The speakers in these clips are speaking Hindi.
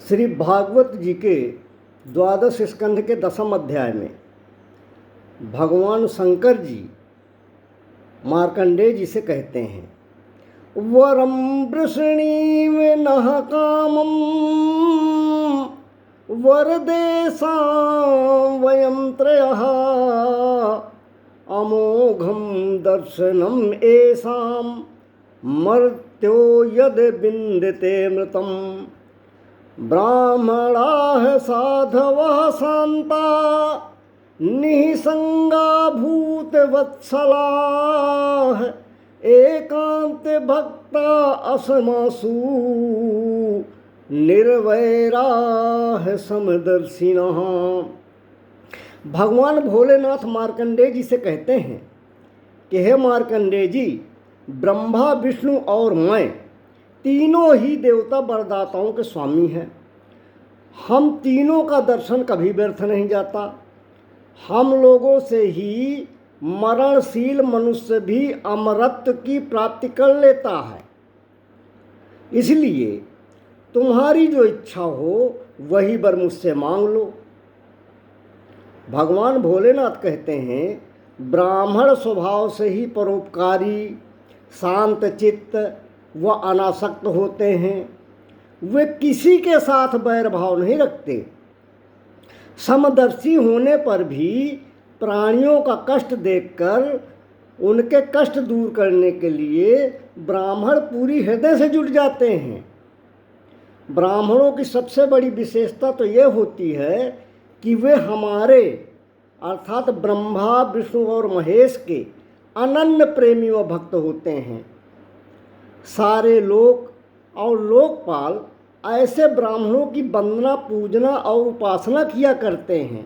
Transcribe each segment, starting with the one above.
श्री भागवत जी के द्वादश स्कंध के 10वें अध्याय में भगवान शंकर जी मार्कंडेय जी से कहते हैं, वरम वृषणीव नः कामम वरदेशां वयं त्रयः अमोघं दर्शनम एषां मर्त्यो यद विन्दते मृतम् ब्राह्मणाः साधवः शान्ता निःसङ्गा भूतवत्सलाः एकान्त भक्ता असमासु निर्वैराः समदर्शिनः। भगवान भोलेनाथ मार्कंडेय जी से कहते हैं कि हे मार्कंडेय जी, ब्रह्मा विष्णु और मैं तीनों ही देवता वरदाताओं के स्वामी हैं। हम तीनों का दर्शन कभी व्यर्थ नहीं जाता। हम लोगों से ही मरणशील मनुष्य भी अमरत्व की प्राप्ति कर लेता है। इसलिए तुम्हारी जो इच्छा हो वही वर मुझसे मांग लो। भगवान भोलेनाथ कहते हैं, ब्राह्मण स्वभाव से ही परोपकारी, शांत चित्त व अनासक्त होते हैं। वे किसी के साथ बैर भाव नहीं रखते। समदर्शी होने पर भी प्राणियों का कष्ट देखकर उनके कष्ट दूर करने के लिए ब्राह्मण पूरी हृदय से जुट जाते हैं। ब्राह्मणों की सबसे बड़ी विशेषता तो यह होती है कि वे हमारे अर्थात ब्रह्मा विष्णु और महेश के अनन्य प्रेमी व भक्त होते हैं। सारे लोक और लोकपाल ऐसे ब्राह्मणों की वंदना, पूजना और उपासना किया करते हैं।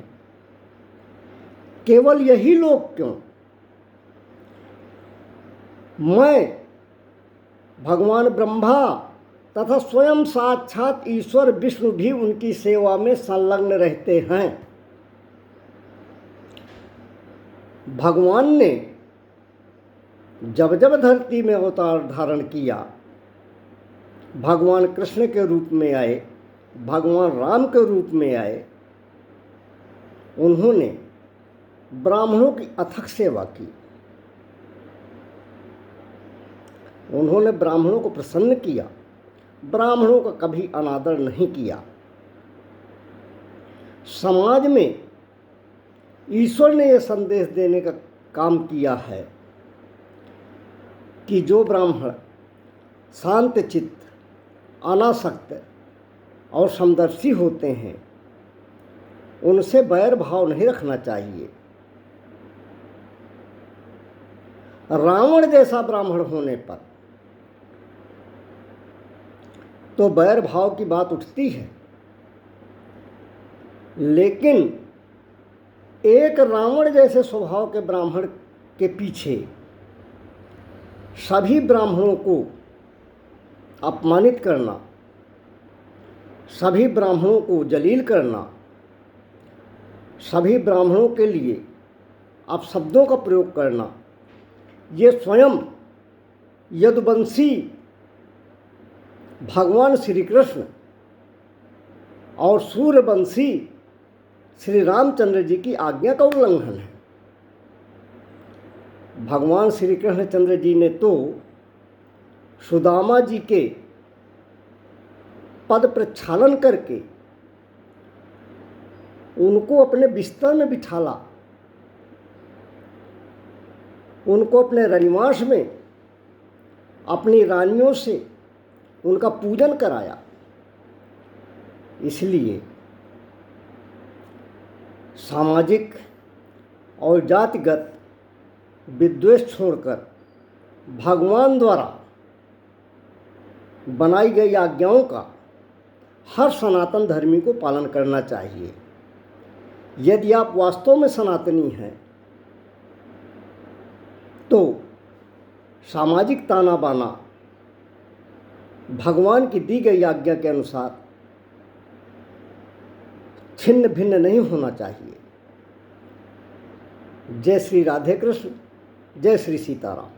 केवल यही लोग क्यों, मैं भगवान ब्रह्मा तथा स्वयं साक्षात ईश्वर विष्णु भी उनकी सेवा में संलग्न रहते हैं। भगवान ने जब जब धरती में अवतार धारण किया, भगवान कृष्ण के रूप में आए, भगवान राम के रूप में आए, उन्होंने ब्राह्मणों की अथक सेवा की। उन्होंने ब्राह्मणों को प्रसन्न किया, ब्राह्मणों का कभी अनादर नहीं किया। समाज में ईश्वर ने यह संदेश देने का काम किया है कि जो ब्राह्मण शांत चित्त, अनासक्त और समदर्शी होते हैं, उनसे बैर भाव नहीं रखना चाहिए। रावण जैसा ब्राह्मण होने पर तो बैर भाव की बात उठती है, लेकिन एक रावण जैसे स्वभाव के ब्राह्मण के पीछे सभी ब्राह्मणों को अपमानित करना, सभी ब्राह्मणों को जलील करना, सभी ब्राह्मणों के लिए अपशब्दों का प्रयोग करना, ये स्वयं यदुवंशी भगवान श्री कृष्ण और सूर्यवंशी श्री रामचंद्र जी की आज्ञा का उल्लंघन है। भगवान श्री कृष्णचंद्र जी ने तो सुदामा जी के पद प्रक्षालन करके उनको अपने बिस्तर में बिठाला, उनको अपने रनिवास में अपनी रानियों से उनका पूजन कराया। इसलिए सामाजिक और जातिगत विद्वेष छोड़कर भगवान द्वारा बनाई गई आज्ञाओं का हर सनातन धर्मी को पालन करना चाहिए। यदि आप वास्तव में सनातनी हैं तो सामाजिक ताना बाना भगवान की दी गई आज्ञा के अनुसार छिन्न भिन्न नहीं होना चाहिए। जय श्री राधे कृष्ण, जय श्री सीताराम।